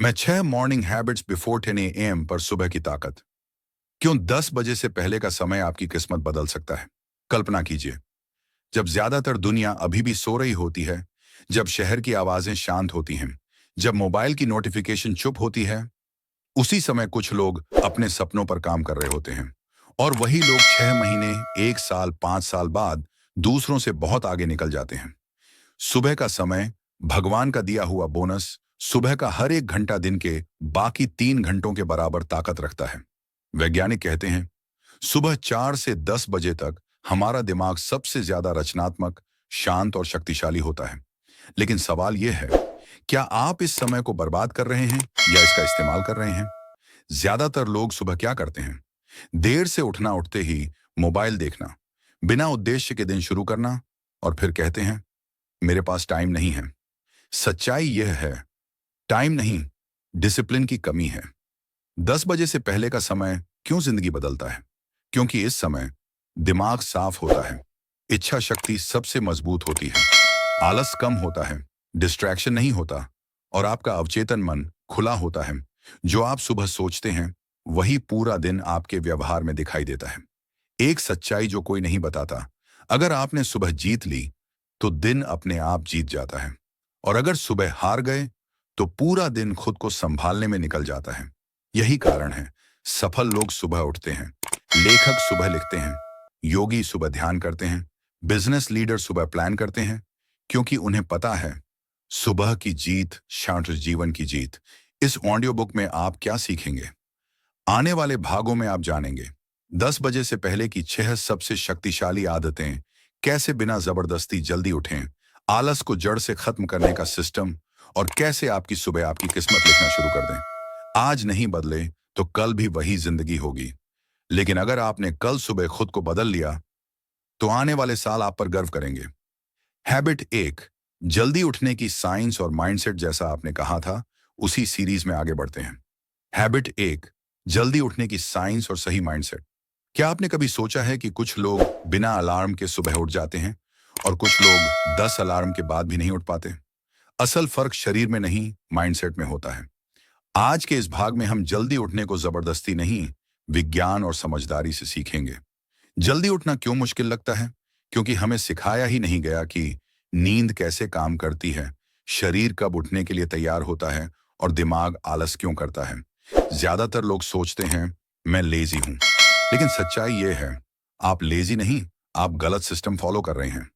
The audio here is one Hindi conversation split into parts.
मैं 6 मॉर्निंग हैबिट्स बिफोर 10 AM पर सुबह की ताकत। क्यों 10 बजे से पहले का समय आपकी किस्मत बदल सकता है। कल्पना कीजिए, जब ज्यादातर दुनिया अभी भी सो रही होती है, जब शहर की आवाजें शांत होती हैं, जब मोबाइल की नोटिफिकेशन चुप होती है, उसी समय कुछ लोग अपने सपनों पर काम कर रहे होते हैं। और वही लोग 6 महीने, 1 साल, 5 साल बाद दूसरों से बहुत आगे निकल जाते हैं। सुबह का समय भगवान का दिया हुआ बोनस। सुबह का हर एक घंटा दिन के बाकी 3 घंटों के बराबर ताकत रखता है। वैज्ञानिक कहते हैं सुबह 4 से 10 बजे तक हमारा दिमाग सबसे ज्यादा रचनात्मक, शांत और शक्तिशाली होता है। लेकिन सवाल यह है, क्या आप इस समय को बर्बाद कर रहे हैं या इसका इस्तेमाल कर रहे हैं? ज्यादातर लोग सुबह क्या करते हैं? देर से उठना, उठते ही मोबाइल देखना, बिना उद्देश्य के दिन शुरू करना, और फिर कहते हैं मेरे पास टाइम नहीं है। सच्चाई यह है, टाइम नहीं, डिसिप्लिन की कमी है। 10 बजे से पहले का समय क्यों जिंदगी बदलता है? क्योंकि इस समय दिमाग साफ होता है, इच्छा शक्ति सबसे मजबूत होती है, आलस कम होता है, डिस्ट्रैक्शन नहीं होता, और आपका अवचेतन मन खुला होता है। जो आप सुबह सोचते हैं वही पूरा दिन आपके व्यवहार में दिखाई देता है। एक सच्चाई जो कोई नहीं बताता, अगर आपने सुबह जीत ली तो दिन अपने आप जीत जाता है। और अगर सुबह हार गए तो पूरा दिन खुद को संभालने में निकल जाता है। यही कारण है सफल लोग सुबह उठते हैं, लेखक सुबह लिखते हैं, योगी सुबह ध्यान करते हैं, बिजनेस लीडर सुबह प्लान करते हैं, क्योंकि उन्हें पता है सुबह की जीत शांत जीवन की जीत। इस ऑडियो बुक में आप क्या सीखेंगे, आने वाले भागों में आप जानेंगे। 10 बजे से पहले की 6 सबसे शक्तिशाली आदतें, कैसे बिना जबरदस्ती जल्दी उठें, आलस को जड़ से खत्म करने का सिस्टम, और कैसे आपकी सुबह आपकी किस्मत लिखना शुरू कर दें। आज नहीं बदले तो कल भी वही जिंदगी होगी, लेकिन अगर आपने कल सुबह खुद को बदल लिया तो आने वाले साल आप पर गर्व करेंगे। हैबिट 1, जल्दी उठने की साइंस और माइंडसेट। जैसा आपने कहा था, उसी सीरीज में आगे बढ़ते हैं। हैबिट 1, जल्दी उठने की साइंस और सही माइंडसेट। क्या आपने कभी सोचा है कि कुछ लोग बिना अलार्म के सुबह उठ जाते हैं और कुछ लोग 10 अलार्म के बाद भी नहीं उठ पाते? असल फर्क शरीर में नहीं, माइंडसेट में होता है। आज के इस भाग में हम जल्दी उठने को जबरदस्ती नहीं, विज्ञान और समझदारी से सीखेंगे। जल्दी उठना क्यों मुश्किल लगता है? क्योंकि हमें सिखाया ही नहीं गया कि नींद कैसे काम करती है, शरीर कब उठने के लिए तैयार होता है, और दिमाग आलस क्यों करता है। ज्यादातर लोग सोचते हैं मैं लेजी हूं, लेकिन सच्चाई यह है आप लेजी नहीं, आप गलत सिस्टम फॉलो कर रहे हैं।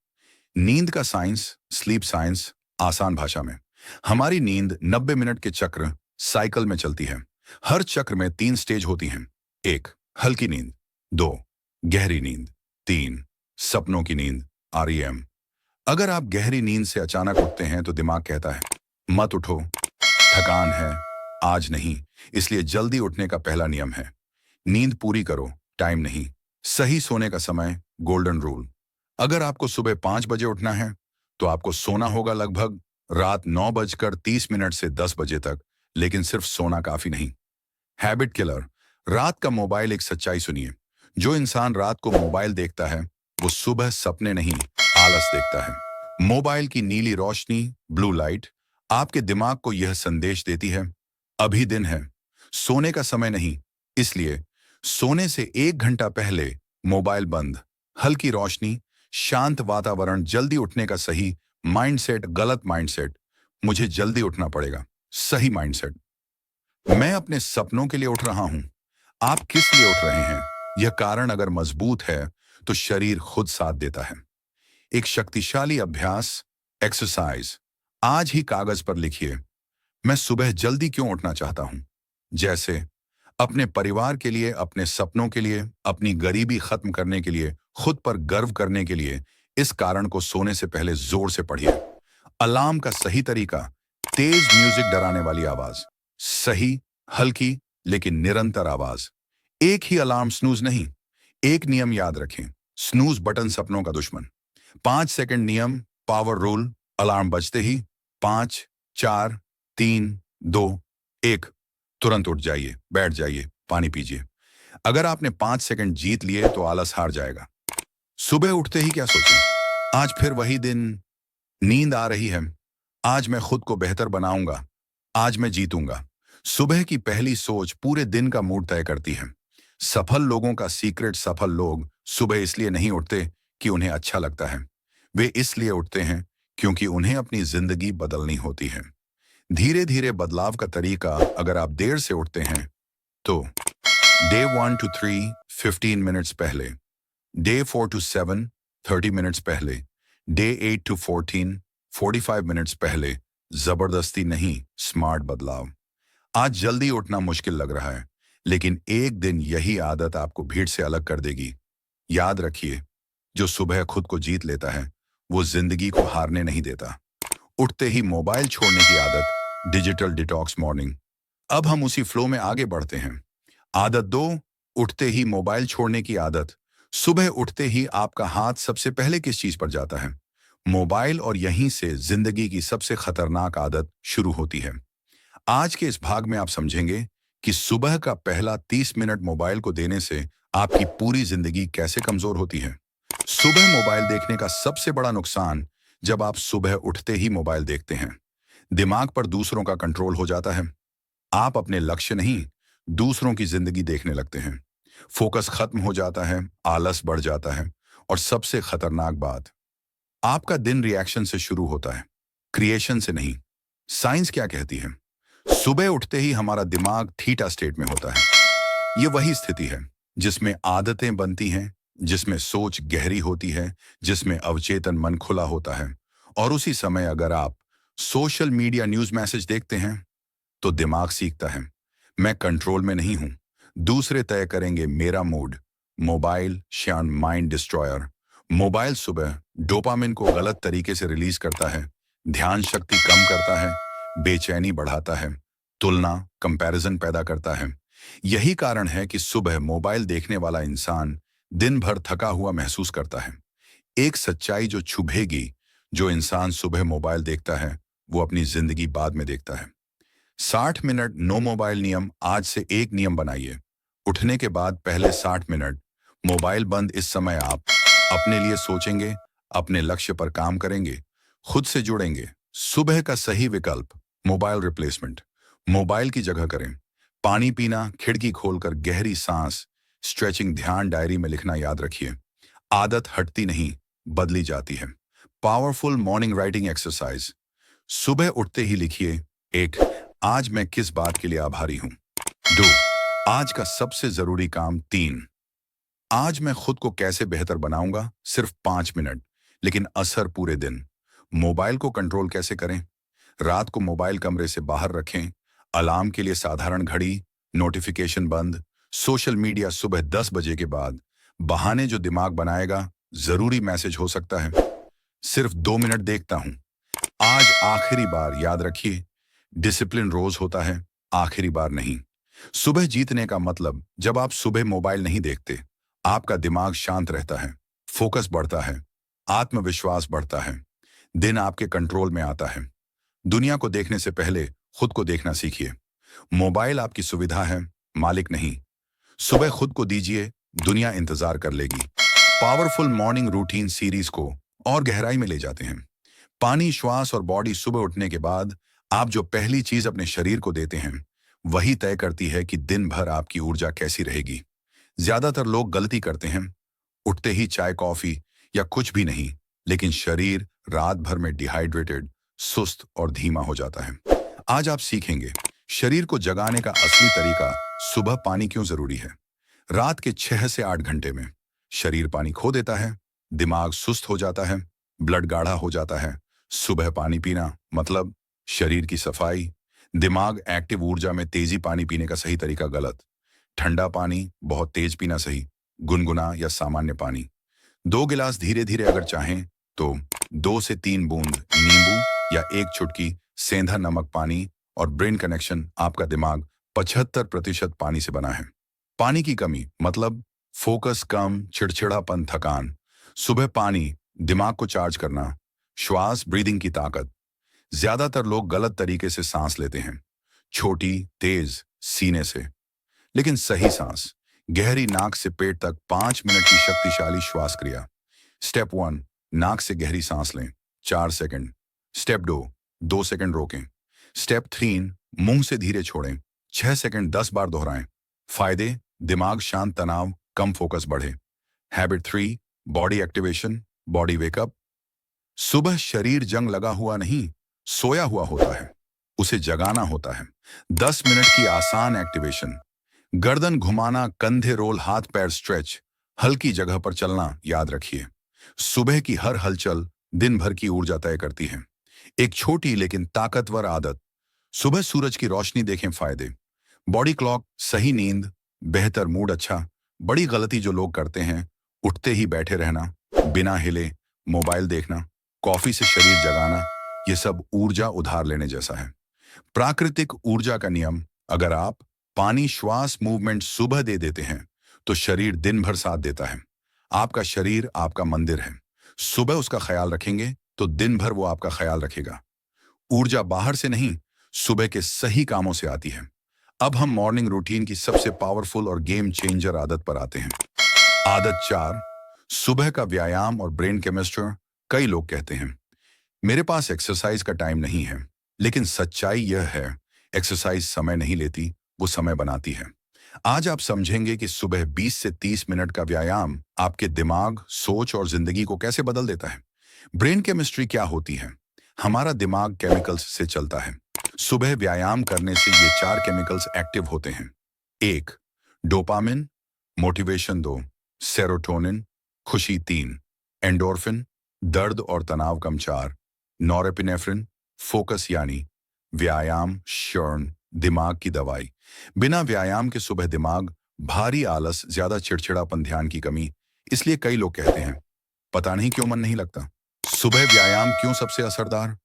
नींद का साइंस, स्लीप साइंस, आसान भाषा में, हमारी नींद 90 मिनट के चक्र साइकिल में चलती है। हर चक्र में 3 स्टेज होती हैं। 1, हल्की नींद। 2, गहरी नींद। 3, सपनों की नींद, REM। अगर आप गहरी नींद से अचानक उठते हैं तो दिमाग कहता है मत उठो, थकान है, आज नहीं। इसलिए जल्दी उठने का पहला नियम है नींद पूरी करो, टाइम नहीं। सही सोने का समय, गोल्डन रूल। अगर आपको सुबह 5 बजे उठना है तो आपको सोना होगा लगभग रात 9:30 से 10 बजे तक, लेकिन सिर्फ सोना काफी नहीं। हैबिट किलर, रात का मोबाइल। एक सच्चाई सुनिए, जो इंसान रात को मोबाइल देखता है वो सुबह सपने नहीं, आलस देखता है। मोबाइल की नीली रोशनी, ब्लू लाइट, आपके दिमाग को यह संदेश देती है अभी दिन है, सोने का समय नहीं। इसलिए सोने से 1 घंटा पहले मोबाइल बंद। हल्की रोशनी, शांत वातावरण, जल्दी उठने का सही माइंडसेट, गलत माइंडसेट मुझे जल्दी उठना पड़ेगा, सही माइंडसेट मैं अपने सपनों के लिए उठ रहा हूं। आप किस लिए उठ रहे हैं? यह कारण अगर मजबूत है तो शरीर खुद साथ देता है। एक शक्तिशाली अभ्यास, एक्सरसाइज। आज ही कागज पर लिखिए मैं सुबह जल्दी क्यों उठना चाहता हूं। जैसे अपने परिवार के लिए, अपने सपनों के लिए, अपनी गरीबी खत्म करने के लिए, खुद पर गर्व करने के लिए। इस कारण को सोने से पहले जोर से पढ़िए। अलार्म का सही तरीका, तेज म्यूजिक, डराने वाली आवाज, सही, हल्की लेकिन निरंतर आवाज। एक ही अलार्म, स्नूज नहीं। एक नियम याद रखें, स्नूज बटन सपनों का दुश्मन। 5 सेकंड नियम, पावर रूल। अलार्म बजते ही 5, 4, 3, 2, 1 तुरंत उठ जाइए, बैठ जाइए, पानी पीजिए। अगर आपने 5 सेकंड जीत लिए तो आलस हार जाएगा। सुबह उठते ही क्या सोचें, आज फिर वही दिन, नींद आ रही है, आज मैं खुद को बेहतर बनाऊंगा, आज मैं जीतूंगा। सुबह की पहली सोच पूरे दिन का मूड तय करती है। सफल लोगों का सीक्रेट, सफल लोग सुबह इसलिए नहीं उठते कि उन्हें अच्छा लगता है। वे इसलिए उठते हैं क्योंकि उन्हें अपनी जिंदगी बदलनी होती है। धीरे धीरे बदलाव का तरीका, अगर आप देर से उठते हैं तो डे 1 to 3 15 मिनट्स पहले, डे 4 to 7 30 मिनट्स पहले, डे 8 to 14 45 मिनट्स पहले। जबरदस्ती नहीं, स्मार्ट बदलाव। आज जल्दी उठना मुश्किल लग रहा है, लेकिन एक दिन यही आदत आपको भीड़ से अलग कर देगी। याद रखिए, जो सुबह खुद को जीत लेता है वो जिंदगी को हारने नहीं देता। उठते ही मोबाइल छोड़ने की आदत, डिजिटल डिटॉक्स मॉर्निंग। अब हम उसी फ्लो में आगे बढ़ते हैं। आदत 2, उठते ही मोबाइल छोड़ने की आदत। सुबह उठते ही आपका हाथ सबसे पहले किस चीज पर जाता है? मोबाइल, और यहीं से जिंदगी की सबसे खतरनाक आदत शुरू होती है। आज के इस भाग में आप समझेंगे कि सुबह का पहला 30 मिनट मोबाइल को देने से आपकी पूरी जिंदगी कैसे कमजोर होती है। सुबह मोबाइल देखने का सबसे बड़ा नुकसान, जब आप सुबह उठते ही मोबाइल देखते हैं, दिमाग पर दूसरों का कंट्रोल हो जाता है। आप अपने लक्ष्य नहीं, दूसरों की जिंदगी देखने लगते हैं। फोकस खत्म हो जाता है, आलस बढ़ जाता है, और सबसे खतरनाक बात, आपका दिन रिएक्शन से शुरू होता है, क्रिएशन से नहीं। साइंस क्या कहती है? सुबह उठते ही हमारा दिमाग थीटा स्टेट में होता है। ये वही स्थिति है जिसमें आदतें बनती हैं, जिसमें सोच गहरी होती है, जिसमें अवचेतन मन खुला होता है। और उसी समय अगर आप सोशल मीडिया न्यूज मैसेज देखते हैं तो दिमाग सीखता है, मैं कंट्रोल में नहीं हूं, दूसरे तय करेंगे मेरा मूड। मोबाइल शान माइंड डिस्ट्रॉयर। मोबाइल सुबह डोपामिन को गलत तरीके से रिलीज करता है, ध्यान शक्ति कम करता है, बेचैनी बढ़ाता है, तुलना, कंपैरिजन पैदा करता है। यही कारण है कि सुबह मोबाइल देखने वाला इंसान दिन भर थका हुआ महसूस करता है। एक सच्चाई जो छुभेगी, जो इंसान सुबह मोबाइल देखता है वो अपनी जिंदगी बाद में देखता है। 60 मिनट नो मोबाइल नियम। आज से एक नियम बनाइए, उठने के बाद पहले 60 मिनट मोबाइल बंद। इस समय आप अपने लिए सोचेंगे, अपने लक्ष्य पर काम करेंगे, खुद से जुड़ेंगे। सुबह का सही विकल्प, मोबाइल रिप्लेसमेंट। मोबाइल की जगह करें पानी पीना, खिड़की खोलकर गहरी सांस, स्ट्रेचिंग, ध्यान, डायरी में लिखना। याद रखिए, आदत हटती नहीं, बदली जाती है। Powerful morning writing exercise. सुबह उठते ही लिखिए, 1, आज मैं किस बात के लिए आभारी हूं। 2, आज का सबसे जरूरी काम। 3, आज मैं खुद को कैसे बेहतर बनाऊंगा। सिर्फ 5 मिनट, लेकिन असर पूरे दिन। मोबाइल को कंट्रोल कैसे करें? रात को मोबाइल कमरे से बाहर रखें, अलार्म के लिए साधारण घड़ी, नोटिफिकेशन बंद। सोशल मीडिया सुबह 10 बजे के बाद। बहाने जो दिमाग बनाएगा, जरूरी मैसेज हो सकता है, सिर्फ 2 मिनट देखता हूं। आज आखिरी बार। याद रखिए, डिसिप्लिन रोज होता है, आखिरी बार नहीं। सुबह जीतने का मतलब, जब आप सुबह मोबाइल नहीं देखते, आपका दिमाग शांत रहता है, फोकस बढ़ता है, आत्मविश्वास बढ़ता है, दिन आपके कंट्रोल में आता है। दुनिया को देखने से पहले खुद को देखना सीखिए। मोबाइल आपकी सुविधा है, मालिक नहीं। सुबह खुद को दीजिए, दुनिया इंतजार कर लेगी। पावरफुल मॉर्निंग रूटीन सीरीज को और गहराई में ले जाते हैं। पानी, श्वास और बॉडी। सुबह उठने के बाद आप जो पहली चीज अपने शरीर को देते हैं, वही तय करती है कि दिन भर आपकी ऊर्जा कैसी रहेगी। ज्यादातर लोग गलती करते हैं, उठते ही चाय, कॉफी या कुछ भी नहीं, लेकिन शरीर रात भर में डिहाइड्रेटेड, सुस्त और धीमा हो जाता है। आज आप सीखेंगे शरीर को जगाने का असली तरीका। सुबह पानी क्यों जरूरी है? रात के 6 से 8 घंटे में शरीर पानी खो देता है, दिमाग सुस्त हो जाता है, ब्लड गाढ़ा हो जाता है। सुबह पानी पीना मतलब शरीर की सफाई, दिमाग एक्टिव, ऊर्जा में तेजी। पानी पीने का सही तरीका गलत। ठंडा पानी बहुत तेज पीना सही, गुनगुना या सामान्य पानी। 2 गिलास धीरे धीरे, अगर चाहें तो 2 से 3 बूंद नींबू या 1 चुटकी सेंधा नमक। पानी और ब्रेन कनेक्शन। आपका दिमाग 75% पानी से बना है। पानी की कमी मतलब फोकस कम, चिड़चिड़ापन, थकान। सुबह पानी दिमाग को चार्ज करना। श्वास, ब्रीदिंग की ताकत। ज्यादातर लोग गलत तरीके से सांस लेते हैं, छोटी, तेज, सीने से। लेकिन सही सांस, गहरी नाक से पेट तक, 5 मिनट की शक्तिशाली श्वास क्रिया। स्टेप 1, नाक से गहरी सांस लें, 4 सेकंड। स्टेप 2, 2 सेकंड रोकें। स्टेप 3, मुंह से धीरे छोड़ें, 6 सेकंड 10 बार दोहराएं। फायदे: दिमाग शांत, तनाव कम, फोकस बढ़े। Habit 3, body activation, body wake up. सुबह शरीर जंग लगा हुआ नहीं, सोया हुआ होता है, उसे जगाना होता है। 10 मिनट की आसान एक्टिवेशन: गर्दन घुमाना, कंधे रोल, हाथ पैर स्ट्रेच, हल्की जगह पर चलना। याद रखिए, सुबह की हर हलचल दिन भर की ऊर्जा तय करती है। एक छोटी लेकिन ताकतवर आदत: सुबह सूरज की रोशनी देखें। फायदे: बॉडी क्लॉक, सही नींद, बेहतर मूड। अच्छा, बड़ी गलती जो लोग करते हैं, उठते ही बैठे रहना, बिना हिले मोबाइल देखना, कॉफी से शरीर जगाना, ये सब ऊर्जा उधार लेने जैसा है। प्राकृतिक ऊर्जा का नियम: अगर आप पानी, श्वास, मूवमेंट सुबह दे देते हैं तो शरीर दिन भर साथ देता है। आपका शरीर आपका मंदिर है, सुबह उसका ख्याल रखेंगे तो दिन भर वो आपका ख्याल रखेगा। ऊर्जा बाहर से नहीं, सुबह के सही कामों से आती है। अब हम मॉर्निंग रूटीन की सबसे पावरफुल और गेम चेंजर आदत पर आते हैं। आदत 4, सुबह का व्यायाम और ब्रेन केमिस्ट्री। कई लोग कहते हैं, मेरे पास एक्सरसाइज का टाइम नहीं है, लेकिन सच्चाई यह है, एक्सरसाइज समय नहीं लेती, वो समय बनाती है। आज आप समझेंगे कि सुबह 20 से 30 मिनट का व्यायाम आपके दिमाग, सोच और जिंदगी को कैसे बदल देता है। ब्रेन केमिस्ट्री क्या होती है? हमारा दिमाग केमिकल्स से चलता है। सुबह व्यायाम करने से ये 4 केमिकल्स एक्टिव होते हैं। 1, डोपामिन, मोटिवेशन। 2, सेरोटोनिन, खुशी। 3, एंडोर्फिन, दर्द और तनाव कम। 4, नॉरेपिनेफ्रिन, फोकस यानी व्यायाम, शर्न, दिमाग की दवाई। बिना व्यायाम के सुबह दिमाग भारी, आलस, ज्यादा चिड़चिड़ापन, ध्यान की कमी। इसलिए कई लोग कहते हैं, पता नहीं क्यों मन नहीं लगता। सुबह व्यायाम क्यों सबसे असरदार?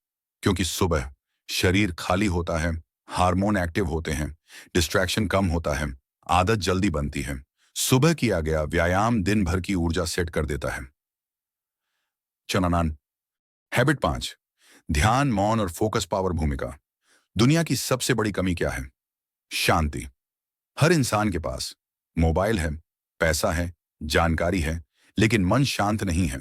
क्योंकि सुबह शरीर खाली होता है, हार्मोन एक्टिव होते हैं, डिस्ट्रैक्शन कम होता है, आदत जल्दी बनती है। सुबह किया गया व्यायाम दिन भर की ऊर्जा सेट कर देता है। चनानान। हैबिट 5, ध्यान, मौन और फोकस पावर भूमिका। दुनिया की सबसे बड़ी कमी क्या है? शांति। हर इंसान के पास मोबाइल है, पैसा है, जानकारी है, लेकिन मन शांत नहीं है।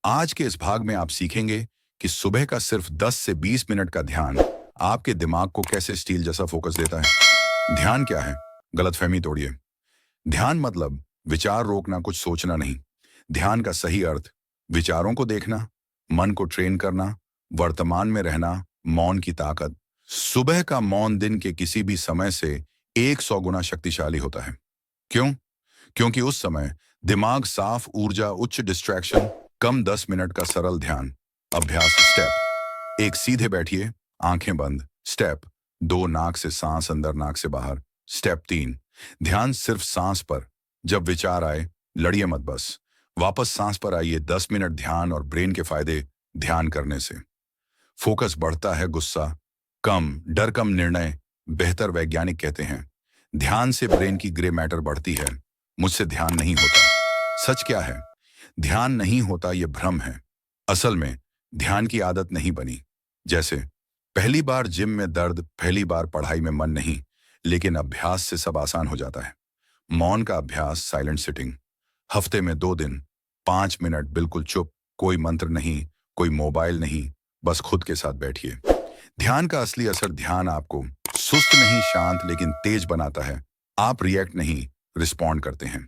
आज के इस भाग में आप सीखेंगे कि सुबह का सिर्फ 10 से 20 मिनट का ध्यान आपके दिमाग को कैसे स्टील जैसा फोकस देता है। ध्यान क्या है? गलतफहमी तोड़िए। ध्यान मतलब विचार रोकना, कुछ सोचना नहीं। ध्यान का सही अर्थ विचारों को देखना, मन को ट्रेन करना, वर्तमान में रहना, मौन की ताकत। सुबह का मौन दिन के किसी भी समय से 100 गुना शक्तिशाली होता है। क्यों? क्योंकि उस समय दिमाग साफ, ऊर्जा उच्च, डिस्ट्रैक्शन कम। 10 मिनट का सरल ध्यान अभ्यास। स्टेप 1, सीधे बैठिए, आंखें बंद। स्टेप 2, नाक से सांस अंदर, नाक से बाहर। स्टेप 3, ध्यान सिर्फ सांस पर। जब विचार आए लड़िए मत, बस वापस सांस पर आइए। 10 मिनट ध्यान और ब्रेन के फायदे ध्यान करने से: फोकस बढ़ता है, गुस्सा कम, डर कम, निर्णय बेहतर। वैज्ञानिक कहते हैं, ध्यान से ब्रेन की ग्रे मैटर बढ़ती है। मुझसे ध्यान नहीं होता। सच क्या है? ध्यान नहीं होता, यह भ्रम है। असल में ध्यान की आदत नहीं बनी। जैसे पहली बार जिम में दर्द, पहली बार पढ़ाई में मन नहीं, लेकिन अभ्यास से सब आसान हो जाता है। मौन का अभ्यास, साइलेंट सिटिंग। हफ्ते में 2 दिन 5 मिनट बिल्कुल चुप, कोई मंत्र नहीं, कोई मोबाइल नहीं, बस खुद के साथ बैठिए। ध्यान का असली असर: ध्यान आपको सुस्त नहीं, शांत लेकिन तेज बनाता है। आप रिएक्ट नहीं, रिस्पॉन्ड करते हैं।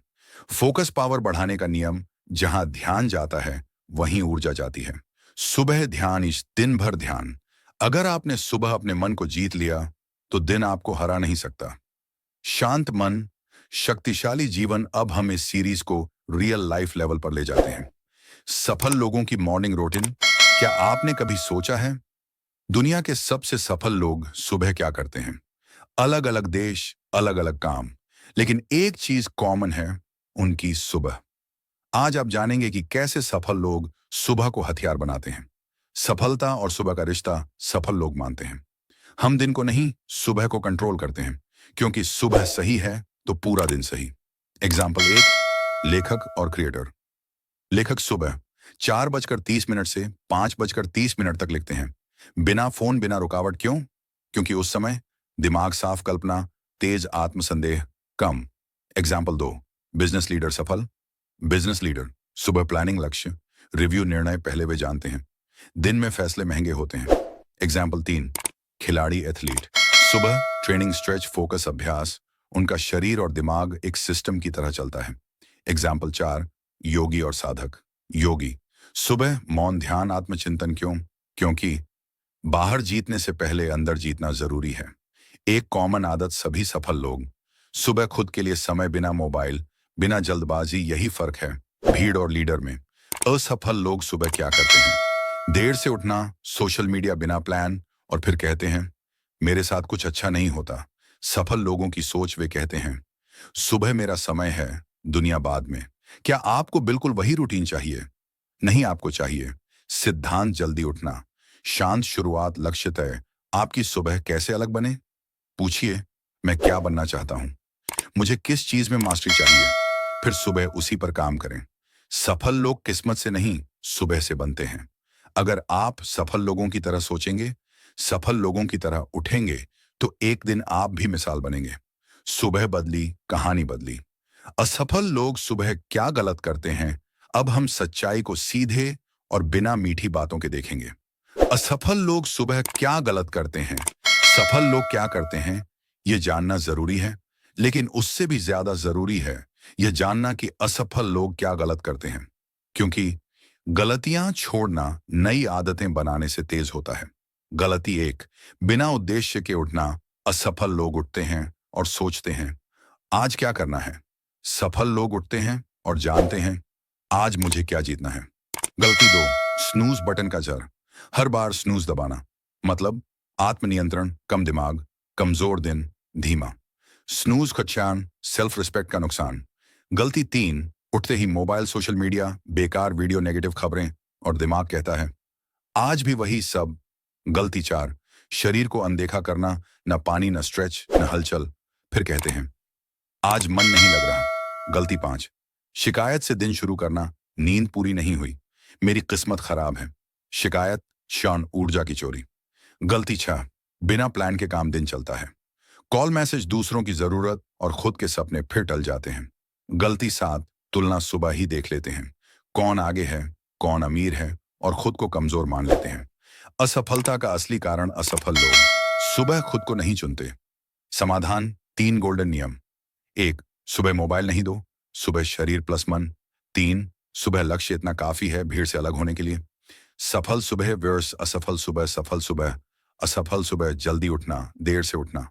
फोकस पावर बढ़ाने का नियम: जहां ध्यान जाता है वहीं ऊर्जा जाती है। सुबह ध्यान, इस दिन भर ध्यान। अगर आपने सुबह अपने मन को जीत लिया तो दिन आपको हरा नहीं सकता। शांत मन, शक्तिशाली जीवन। अब हम इस सीरीज को रियल लाइफ लेवल पर ले जाते हैं। सफल लोगों की मॉर्निंग रूटीन। क्या आपने कभी सोचा है, दुनिया के सबसे सफल लोग सुबह क्या करते हैं? अलग अलग देश, अलग अलग काम, लेकिन एक चीज कॉमन है, उनकी सुबह। आज आप जानेंगे कि कैसे सफल लोग सुबह को हथियार बनाते हैं। सफलता और सुबह का रिश्ता सफल लोग मानते हैं। हम दिन को नहीं, सुबह को कंट्रोल करते हैं, क्योंकि सुबह सही है तो पूरा दिन सही। एग्जाम्पल 1, लेखक और क्रिएटर। लेखक सुबह 4:30 से 5:30 तक लिखते हैं, बिना फोन, बिना रुकावट। क्यों? क्योंकि उस समय दिमाग साफ, कल्पना तेज, आत्मसंदेह कम। एग्जाम्पल 2, बिजनेस लीडर सफल। बिजनेस लीडर सुबह प्लानिंग, लक्ष्य, रिव्यू, निर्णय पहले वे जानते हैं। दिन में फैसले महंगे होते हैं। एग्जाम्पल 3, खिलाड़ी, एथलीट सुबह ट्रेनिंग, स्ट्रेच, फोकस, अभ्यास, उनका शरीर और दिमाग एक सिस्टम की तरह चलता है। एग्जाम्पल 4, योगी और साधक। योगी, सुबह मौन, ध्यान, आत्मचिंतन। क्यों? क्योंकि बाहर जीतने से पहले अंदर जीतना जरूरी है। एक कॉमन आदत सभी सफल लोग, सुबह खुद के लिए समय, बिना मोबाइल, बिना जल्दबाजी। यही फर्क है भीड़ और लीडर में। असफल लोग सुबह क्या करते हैं? देर से उठना, सोशल मीडिया बिना प्लान, और फिर कहते हैं मेरे साथ कुछ अच्छा नहीं होता। सफल लोगों की सोच, वे कहते हैं सुबह मेरा समय है, दुनिया बाद में। क्या आपको बिल्कुल वही रूटीन चाहिए? नहीं, आपको चाहिए सिद्धांत, जल्दी उठना, शांत शुरुआत, लक्ष्य तय। आपकी सुबह कैसे अलग बने? पूछिए, मैं क्या बनना चाहता हूं? मुझे किस चीज में मास्टरी चाहिए? फिर सुबह उसी पर काम करें। सफल लोग किस्मत से नहीं, सुबह से बनते हैं। अगर आप सफल लोगों की तरह सोचेंगे, सफल लोगों की तरह उठेंगे, तो एक दिन आप भी मिसाल बनेंगे। सुबह बदली, कहानी बदली। असफल लोग सुबह क्या गलत करते हैं? अब हम सच्चाई को सीधे और बिना मीठी बातों के देखेंगे। असफल लोग सुबह क्या गलत करते हैं, सफल लोग क्या करते हैं, ये जानना जरूरी है। लेकिन उससे भी ज्यादा जरूरी है यह जानना कि असफल लोग क्या गलत करते हैं। क्योंकि गलतियां छोड़ना नई आदतें बनाने से तेज होता है। गलती 1, बिना उद्देश्य के उठना। असफल लोग उठते हैं और सोचते हैं आज क्या करना है। सफल लोग उठते हैं और जानते हैं आज मुझे क्या जीतना है। गलती 2, स्नूज बटन का जर। हर बार स्नूज दबाना, मतलब आत्मनियंत्रण, कम दिमाग, कमजोर दिन, धीमा। स्नूज का नुकसान, सेल्फ रिस्पेक्ट का नुकसान। गलती 3, उठते ही मोबाइल, सोशल मीडिया, बेकार वीडियो, नेगेटिव खबरें, और दिमाग कहता है आज भी वही सब। गलती 4, शरीर को अनदेखा करना, न पानी, न स्ट्रेच, न हलचल। फिर कहते हैं आज मन नहीं लग रहा। गलती 5, शिकायत से दिन शुरू करना, नींद पूरी नहीं हुई, मेरी किस्मत खराब है। शिकायत, क्षण, ऊर्जा की चोरी। गलती 6, बिना प्लान के काम दिन चलता है। कॉल, मैसेज, दूसरों की जरूरत और खुद के सपने फिर टल जाते हैं। गलती 7, तुलना सुबह ही देख लेते हैं, कौन आगे है, कौन अमीर है, और खुद को कमजोर मान लेते हैं। असफलता का असली कारण, असफल लोग सुबह खुद को नहीं चुनते। समाधान, 3 गोल्डन नियम। 1, सुबह मोबाइल नहीं दो, सुबह शरीर प्लस मन। 3, सुबह लक्ष्य इतना काफी है भीड़ से अलग होने के लिए। सफल सुबह वर्स असफल सुबह, सफल सुबह असफल सुबह, जल्दी उठना, देर से उठना,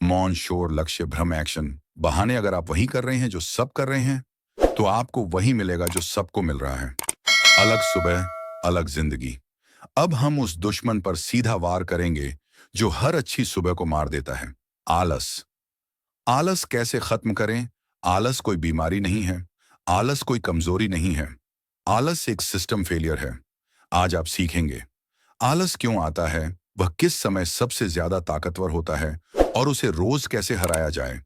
मौन, शोर, लक्ष्य, भ्रम, एक्शन, बहाने। अगर आप वही कर रहे हैं जो सब कर रहे हैं, तो आपको वही मिलेगा जो सबको मिल रहा है। अलग सुबह, अलग जिंदगी। अब हम उस दुश्मन पर सीधा वार करेंगे जो हर अच्छी सुबह को मार देता है, आलस। आलस कैसे खत्म करें? आलस कोई बीमारी नहीं है, आलस कोई कमजोरी नहीं है, आलस एक सिस्टम फेलियर है। आज आप सीखेंगे आलस क्यों आता है, वह किस समय सबसे ज्यादा ताकतवर होता है, और उसे रोज कैसे हराया जाए।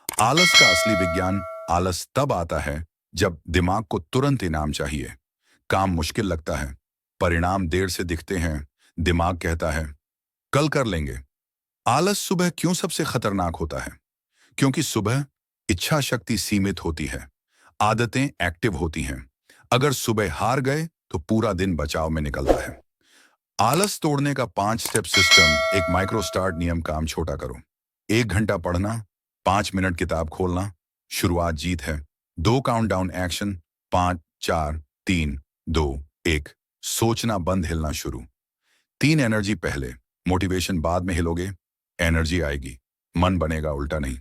आलस का असली विज्ञान, आलस तब आता है जब दिमाग को तुरंत इनाम चाहिए, काम मुश्किल लगता है, परिणाम देर से दिखते हैं, दिमाग कहता है कल कर लेंगे। आलस सुबह क्यों सबसे खतरनाक होता है? क्योंकि सुबह इच्छा शक्ति सीमित होती है, आदतें एक्टिव होती हैं। अगर सुबह हार गए तो पूरा दिन बचाव में निकलता है। आलस तोड़ने का 5 स्टेप सिस्टम, एक माइक्रो स्टार्ट नियम। काम छोटा करो, 1 घंटा पढ़ना, 5 मिनट किताब खोलना, शुरुआत जीत है। 2 काउंटडाउन एक्शन, 5, 4, 3, 2, 1, सोचना बंद, हिलना शुरू। 3 एनर्जी पहले, मोटिवेशन बाद में हिलोगे, एनर्जी आएगी, मन बनेगा, उल्टा नहीं।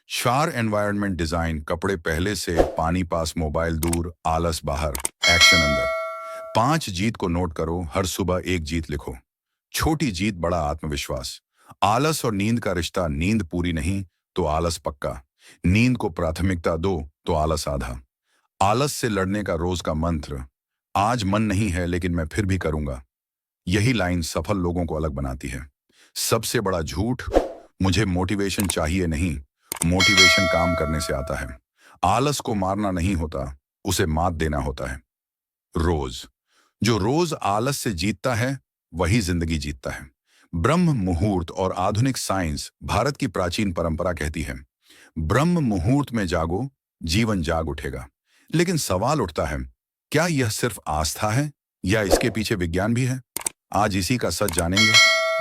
4 एनवायरनमेंट डिजाइन, कपड़े पहले से, पानी पास, मोबाइल दूर, आलस बाहर, एक्शन अंदर। 5 जीत को नोट करो, हर सुबह एक जीत लिखो। छोटी जीत, बड़ा आत्मविश्वास। आलस और नींद का रिश्ता, नींद पूरी नहीं तो आलस पक्का। नींद को प्राथमिकता दो तो आलस आधा। आलस से लड़ने का रोज का मंत्र, आज मन नहीं है लेकिन मैं फिर भी करूंगा। यही लाइन सफल लोगों को अलग बनाती है। सबसे बड़ा झूठ, मुझे मोटिवेशन चाहिए नहीं, मोटिवेशन काम करने से आता है। आलस को मारना नहीं होता, उसे मात देना होता है। रोज जो रोज आलस से जीतता है वही जिंदगी जीतता है। ब्रह्म मुहूर्त और आधुनिक साइंस, भारत की प्राचीन परंपरा कहती है ब्रह्म मुहूर्त में जागो, जीवन जाग उठेगा। लेकिन सवाल उठता है, क्या यह सिर्फ आस्था है या इसके पीछे विज्ञान भी है? आज इसी का सच जानेंगे।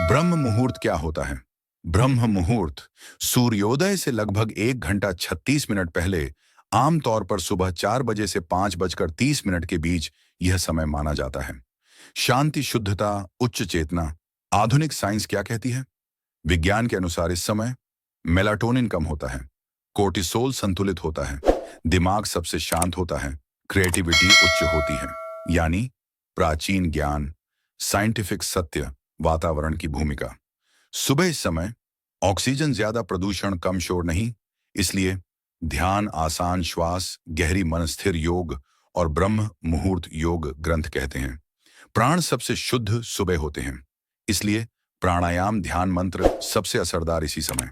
ब्रह्म मुहूर्त क्या होता है? ब्रह्म मुहूर्त सूर्योदय से लगभग 1 घंटा 36 मिनट पहले, आमतौर पर सुबह 4 बजे से 5 बजकर 30 मिनट के बीच यह समय माना जाता है। शांति, शुद्धता, उच्च चेतना। आधुनिक साइंस क्या कहती है? विज्ञान के अनुसार इस समय मेलाटोनिन कम होता है, कोर्टिसोल संतुलित होता है, दिमाग सबसे शांत होता है, क्रिएटिविटी उच्च होती है। यानी प्राचीन ज्ञान, साइंटिफिक सत्य, वातावरण की भूमिका। सुबह इस समय ऑक्सीजन ज्यादा, प्रदूषण कम, शोर नहीं। इसलिए ध्यान, आसान श्वास, गहरी मन स्थिर योग और ब्रह्म मुहूर्त योग ग्रंथ कहते हैं। प्राण सबसे शुद्ध सुबह होते हैं। इसलिए प्राणायाम, ध्यान, मंत्र सबसे असरदार इसी समय।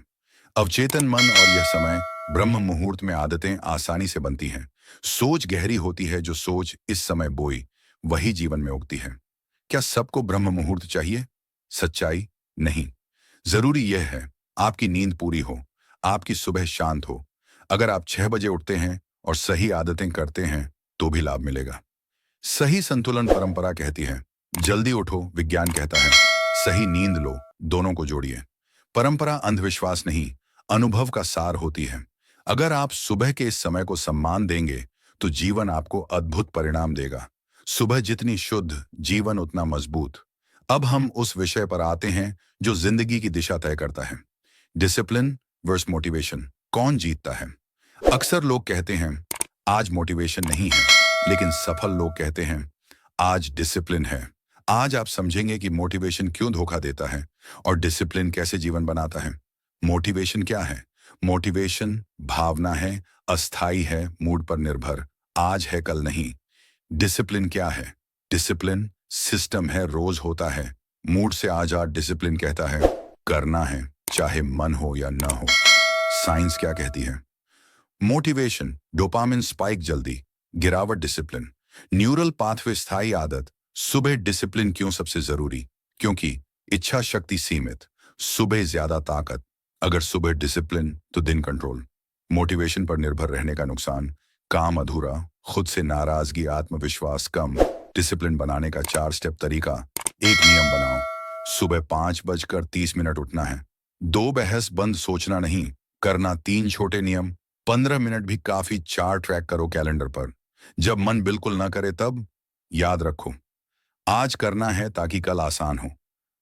अवचेतन मन और यह समय ब्रह्म मुहूर्त में आदतें आसानी से बनती हैं। सोच गहरी होती है, जो सोच इस समय बोई वही जीवन में उगती है। क्या सबको ब्रह्म मुहूर्त चाहिए? सच्चाई नहीं। जरूरी यह है आपकी नींद पूरी हो, आपकी सुबह शांत हो। अगर आप 6 बजे उठते हैं और सही आदतें करते हैं तो भी लाभ मिलेगा। सही संतुलन परंपरा कहती है, जल्दी उठो विज्ञान कहता है, सही नींद लो, दोनों को जोड़िए। परंपरा अंधविश्वास नहीं, अनुभव का सार होती है। अगर आप सुबह के इस समय को सम्मान देंगे तो जीवन आपको अद्भुत परिणाम देगा। सुबह जितनी शुद्ध, जीवन उतना मजबूत। अब हम उस विषय पर आते हैं जो जिंदगी की दिशा तय करता है। डिसिप्लिन वर्स मोटिवेशन, कौन जीतता है? अक्सर लोग कहते हैं आज मोटिवेशन नहीं है, लेकिन सफल लोग कहते हैं आज डिसिप्लिन है। आज आप समझेंगे कि मोटिवेशन क्यों धोखा देता है और डिसिप्लिन कैसे जीवन बनाता है। मोटिवेशन क्या है? मोटिवेशन भावना है, अस्थाई है, मूड पर निर्भर, आज है कल नहीं। डिसिप्लिन क्या है? डिसिप्लिन सिस्टम है, रोज होता है, मूड से आजाद। डिसिप्लिन कहता है करना है, चाहे मन हो या न हो। साइंस क्या कहती है? मोटिवेशन, डोपामिन स्पाइक जल्दी, गिरावट। डिसिप्लिन न्यूरल पाथवे स्थायी आदत। सुबह डिसिप्लिन क्यों सबसे जरूरी? क्योंकि इच्छा शक्ति सीमित, सुबह ज्यादा ताकत। अगर सुबह डिसिप्लिन तो दिन कंट्रोल। मोटिवेशन पर निर्भर रहने का नुकसान, काम अधूरा, खुद से नाराजगी, आत्मविश्वास कम। डिसिप्लिन बनाने का 4 स्टेप तरीका। एक नियम बनाओ, सुबह 5 बजकर 30 मिनट उठना है। 2 बहस बंद सोचना नहीं करना। 3 छोटे नियम, 15 मिनट भी काफी। 4 ट्रैक करो कैलेंडर पर, जब मन बिल्कुल ना करे तब। याद रखो आज करना है ताकि कल आसान हो।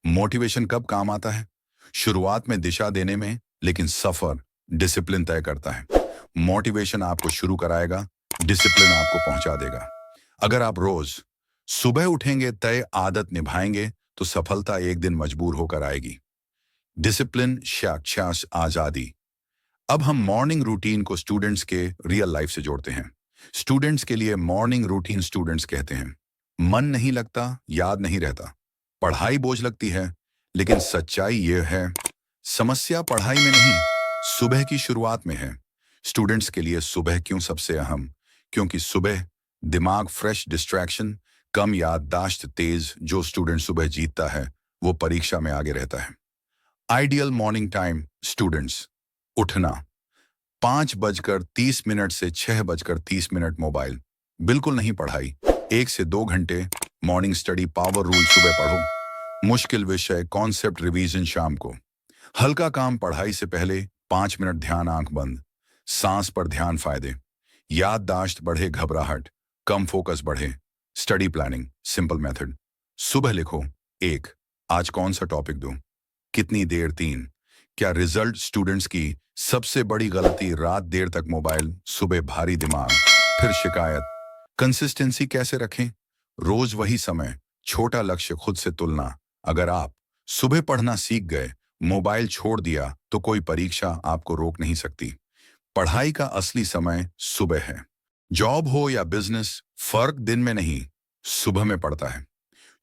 मोटिवेशन कब काम आता है? शुरुआत में दिशा देने में, लेकिन सफर डिसिप्लिन तय करता है। मोटिवेशन आपको शुरू कराएगा, डिसिप्लिन आपको पहुंचा देगा। अगर आप रोज सुबह उठेंगे, तय आदत निभाएंगे, तो सफलता एक दिन मजबूर होकर आएगी। डिसिप्लिन साक्षात आजादी। अब हम मॉर्निंग रूटीन को स्टूडेंट्स के रियल लाइफ से जोड़ते हैं। स्टूडेंट्स के लिए मॉर्निंग रूटीन स्टूडेंट्स कहते हैं मन नहीं लगता, याद नहीं रहता, पढ़ाई बोझ लगती है। लेकिन सच्चाई यह है, समस्या पढ़ाई में नहीं, सुबह की शुरुआत में है। स्टूडेंट्स के लिए सुबह क्यों सबसे अहम? क्योंकि सुबह दिमाग फ्रेश, डिस्ट्रैक्शन कम, याददाश्त तेज। जो स्टूडेंट सुबह जीतता है वो परीक्षा में आगे रहता है। आइडियल मॉर्निंग टाइम स्टूडेंट्स, उठना 5 बजकर 30 मिनट से 6 बजकर 30 मिनट, मोबाइल बिल्कुल नहीं, पढ़ाई 1 से 2 घंटे, मॉर्निंग स्टडी, पावर रूल सुबह पढ़ो, मुश्किल विषय कॉन्सेप्ट रिवीजन शाम को, हल्का काम पढ़ाई से पहले 5 मिनट ध्यान, आंख बंद, सांस पर ध्यान। फायदे, याददाश्त बढ़े, घबराहट कम, फोकस बढ़े। स्टडी प्लानिंग सिंपल मेथड, सुबह लिखो 1 आज कौन सा टॉपिक दूं, कितनी देर, 3 क्या रिजल्ट। स्टूडेंट्स की सबसे बड़ी गलती रात देर तक मोबाइल, सुबह भारी दिमाग, फिर शिकायत। कंसिस्टेंसी कैसे रखें? रोज वही समय, छोटा लक्ष्य, खुद से तुलना। अगर आप सुबह पढ़ना सीख गए, मोबाइल छोड़ दिया, तो कोई परीक्षा आपको रोक नहीं सकती। पढ़ाई का असली समय सुबह है। जॉब हो या बिजनेस, फर्क दिन में नहीं, सुबह में पड़ता है।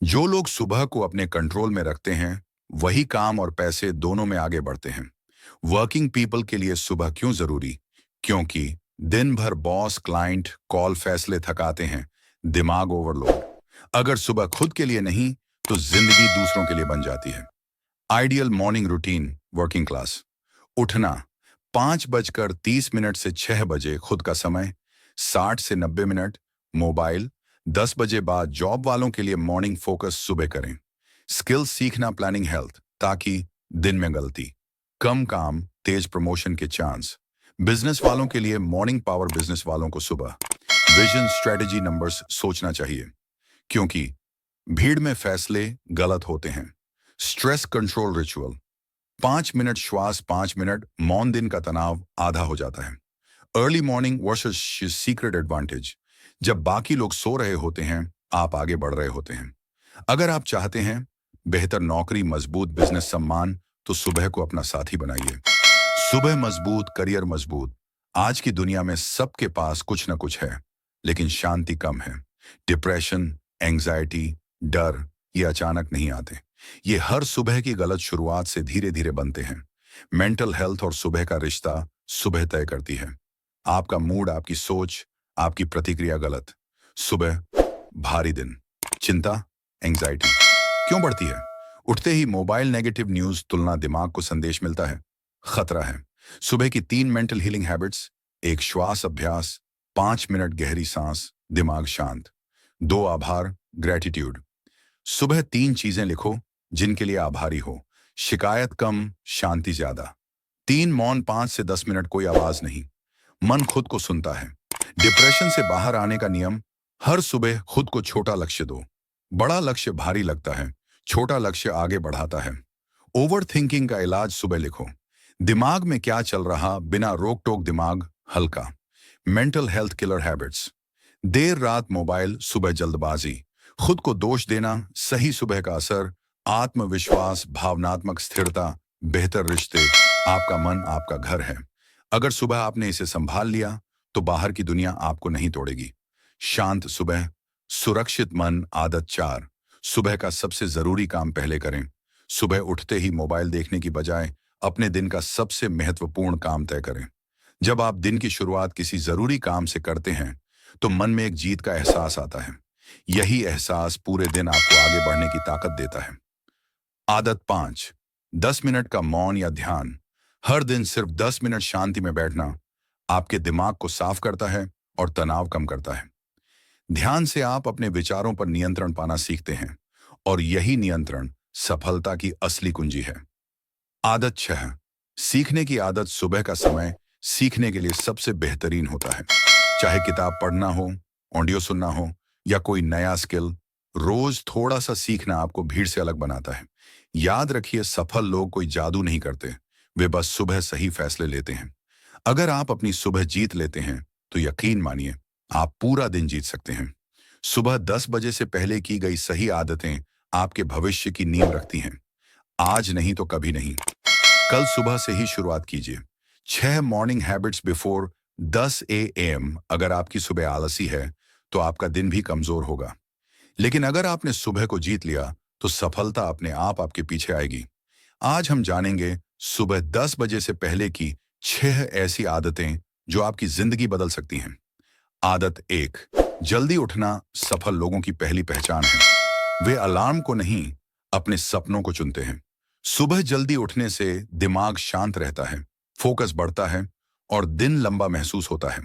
जो लोग सुबह को अपने कंट्रोल में रखते हैं वही काम और पैसे दोनों में आगे बढ़ते हैं। वर्किंग पीपल के लिए सुबह क्यों जरूरी? क्योंकि दिन भर बॉस, क्लाइंट, कॉल, फैसले थकाते हैं, दिमाग ओवरलोड। अगर सुबह खुद के लिए नहीं तो जिंदगी दूसरों के लिए बन जाती है। Ideal morning routine working class, उठना 5 बजकर 30 मिनट से 6 बजे, खुद का समय 60 से 90 मिनट, मोबाइल 10 बजे बाद। जॉब वालों के लिए मॉर्निंग फोकस सुबह करें। स्किल्स सीखना, प्लानिंग हेल्थ, ताकि दिन में गलती कम काम, तेज प्रमोशन के चांस। बिजनेस वालों के लिए मॉर्निंग पावर। बिजनेस वालों को सुबह विजन, स्ट्रेटजी, नंबर्स सोचना चाहिए, क्योंकि भीड़ में फैसले गलत होते हैं। Stress control ritual. 5 मिनट श्वास, 5 मिनट मौन, दिन का तनाव आधा हो जाता है। Early morning versus secret advantage. जब बाकी लोग सो रहे होते हैं, आप आगे बढ़ रहे होते हैं। अगर आप चाहते हैं बेहतर नौकरी, मजबूत बिजनेस, सम्मान, तो सुबह को अपना साथी बनाइए। सुबह मजबूत, करियर मजबूत। आज की दुनिया में सबके पास कुछ न कुछ है, लेकिन शांति कम है। डिप्रेशन, एंग्जाइटी, डर, ये अचानक नहीं आते। ये हर सुबह की गलत शुरुआत से धीरे धीरे बनते हैं। मेंटल हेल्थ और सुबह का रिश्ता सुबह तय करती है। आपका मूड, आपकी सोच, आपकी प्रतिक्रिया गलत। सुबह भारी दिन, चिंता, एंग्जाइटी क्यों बढ़ती है? उठते ही मोबाइल, नेगेटिव न्यूज, तुलना, दिमाग को संदेश मिलता है खतरा है। सुबह की 3 मेंटल हीलिंग हैबिट्स। एक, श्वास अभ्यास, 5 मिनट गहरी सांस, दिमाग शांत। 2, आभार, ग्रेटिट्यूड। सुबह 3 चीजें लिखो जिनके लिए आभारी हो। शिकायत कम, शांति ज्यादा। 3, मौन, 5 से 10 मिनट, कोई आवाज नहीं, मन खुद को सुनता है। डिप्रेशन से बाहर आने का नियम। हर सुबह खुद को छोटा लक्ष्य दो। बड़ा लक्ष्य भारी लगता है, छोटा लक्ष्य आगे बढ़ाता है। ओवर थिंकिंग का इलाज। सुबह लिखो दिमाग में क्या चल रहा, बिना रोक टोक, दिमाग हल्का। Mental health killer habits. देर रात मोबाइल, सुबह जल्दबाजी, खुद को दोष देना, सही सुबह का असर, आत्मविश्वास, भावनात्मक स्थिरता, बेहतर रिश्ते। आपका मन आपका घर है। अगर सुबह आपने इसे संभाल लिया, तो बाहर की दुनिया आपको नहीं तोड़ेगी। शांत सुबह, सुरक्षित मन। आदत 4, सुबह का सबसे जरूरी काम पहले करें। सुबह उठते ही मोबाइल देखने की बजाय अपने दिन का सबसे महत्वपूर्ण काम तय करें। जब आप दिन की शुरुआत किसी जरूरी काम से करते हैं, तो मन में एक जीत का एहसास आता है। यही एहसास पूरे दिन आपको आगे बढ़ने की ताकत देता है। आदत 5, 10 मिनट का मौन या ध्यान। हर दिन सिर्फ 10 मिनट शांति में बैठना आपके दिमाग को साफ करता है और तनाव कम करता है। ध्यान से आप अपने विचारों पर नियंत्रण पाना सीखते हैं, और यही नियंत्रण सफलता की असली कुंजी है। आदत 6, सीखने की आदत। सुबह का समय सीखने के लिए सबसे बेहतरीन होता है। चाहे किताब पढ़ना हो, ऑडियो सुनना हो, या कोई नया स्किल, रोज थोड़ा सा सीखना आपको भीड़ से अलग बनाता है। याद रखिए, सफल लोग कोई जादू नहीं करते, वे बस सुबह सही फैसले लेते हैं। अगर आप अपनी सुबह जीत लेते हैं, तो यकीन मानिए आप पूरा दिन जीत सकते हैं। सुबह 10 बजे से पहले की गई सही आदतें आपके भविष्य की नींव रखती हैं। आज नहीं तो कभी नहीं, कल सुबह से ही शुरुआत कीजिए। 6 मॉर्निंग हैबिट्स बिफोर 10 AM। अगर आपकी सुबह आलसी है, तो आपका दिन भी कमजोर होगा। लेकिन अगर आपने सुबह को जीत लिया, तो सफलता अपने आप आपके पीछे आएगी। आज हम जानेंगे सुबह 10 बजे से पहले की 6 ऐसी आदतें जो आपकी जिंदगी बदल सकती हैं। आदत 1, जल्दी उठना सफल लोगों की पहली पहचान है। वे अलार्म को नहीं, अपने सपनों को चुनते हैं। सुबह जल्दी उठने से दिमाग शांत रहता है, फोकस बढ़ता है और दिन लंबा महसूस होता है।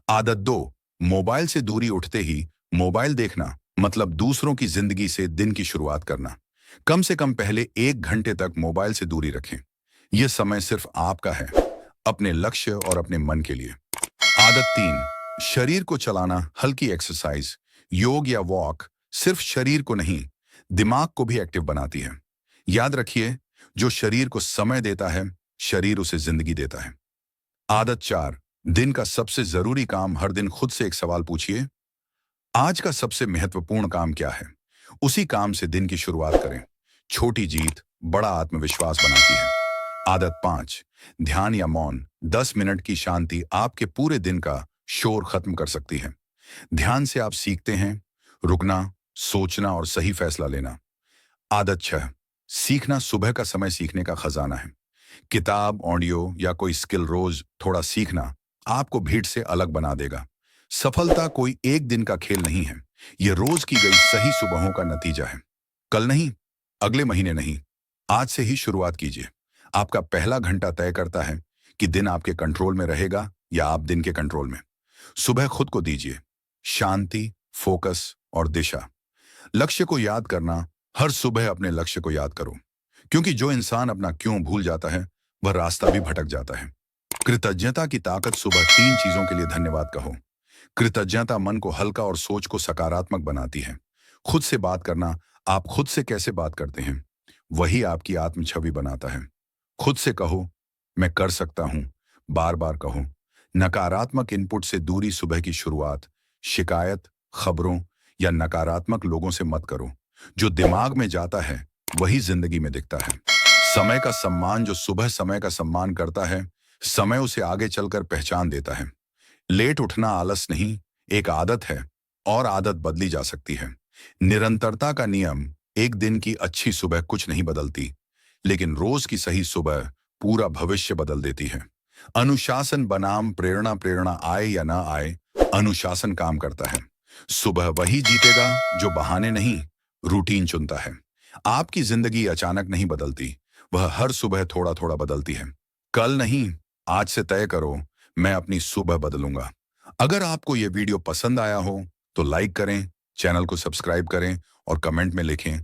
आदत 2, मोबाइल से दूरी। उठते ही मोबाइल देखना मतलब दूसरों की जिंदगी से दिन की शुरुआत करना। कम से कम पहले 1 घंटे तक मोबाइल से दूरी रखें। यह समय सिर्फ आपका है, अपने लक्ष्य और अपने मन के लिए। आदत 3, शरीर को चलाना। हल्की एक्सरसाइज, योग या वॉक सिर्फ शरीर को नहीं, दिमाग को भी एक्टिव बनाती है। याद रखिए, जो शरीर को समय देता है, शरीर उसे जिंदगी देता है। आदत 4, दिन का सबसे जरूरी काम। हर दिन खुद से एक सवाल पूछिए, आज का सबसे महत्वपूर्ण काम क्या है? उसी काम से दिन की शुरुआत करें। छोटी जीत बड़ा आत्मविश्वास बनाती है। आदत 5, ध्यान या मौन। 10 मिनट की शांति आपके पूरे दिन का शोर खत्म कर सकती है। ध्यान से आप सीखते हैं रुकना, सोचना और सही फैसला लेना। आदत 6, सीखना। सुबह का समय सीखने का खजाना है। किताब, ऑडियो या कोई स्किल रोज थोड़ा सीखना आपको भीड़ से अलग बना देगा। सफलता कोई एक दिन का खेल नहीं है, यह रोज की गई सही सुबहों का नतीजा है। कल नहीं, अगले महीने नहीं, आज से ही शुरुआत कीजिए। आपका पहला घंटा तय करता है कि दिन आपके कंट्रोल में रहेगा या आप दिन के कंट्रोल में। सुबह खुद को दीजिए शांति, फोकस और दिशा। लक्ष्य को याद करना। हर सुबह अपने लक्ष्य को याद करो, क्योंकि जो इंसान अपना क्यों भूल जाता है, वह रास्ता भी भटक जाता है। कृतज्ञता की ताकत। सुबह 3 चीजों के लिए धन्यवाद कहो। कृतज्ञता मन को हल्का और सोच को सकारात्मक बनाती है। खुद से बात करना। आप खुद से कैसे बात करते हैं, वही आपकी आत्म छवि बनाता है। खुद से कहो, मैं कर सकता हूं। बार बार कहो। नकारात्मक इनपुट से दूरी। सुबह की शुरुआत शिकायत, खबरों या नकारात्मक लोगों से मत करो। जो दिमाग में जाता है वही जिंदगी में दिखता है। समय का सम्मान। जो सुबह समय का सम्मान करता है, समय उसे आगे चलकर पहचान देता है। लेट उठना आलस नहीं, एक आदत है, और आदत बदली जा सकती है। निरंतरता का नियम। एक दिन की अच्छी सुबह कुछ नहीं बदलती, लेकिन रोज की सही सुबह पूरा भविष्य बदल देती है। अनुशासन बनाम प्रेरणा। प्रेरणा आए या ना आए, अनुशासन काम करता है। सुबह वही जीतेगा जो बहाने नहीं, रूटीन चुनता है। आपकी जिंदगी अचानक नहीं बदलती, वह हर सुबह थोड़ा थोड़ा बदलती है। कल नहीं, आज से तय करो, मैं अपनी सुबह बदलूंगा। अगर आपको यह वीडियो पसंद आया हो तो लाइक करें, चैनल को सब्सक्राइब करें और कमेंट में लिखें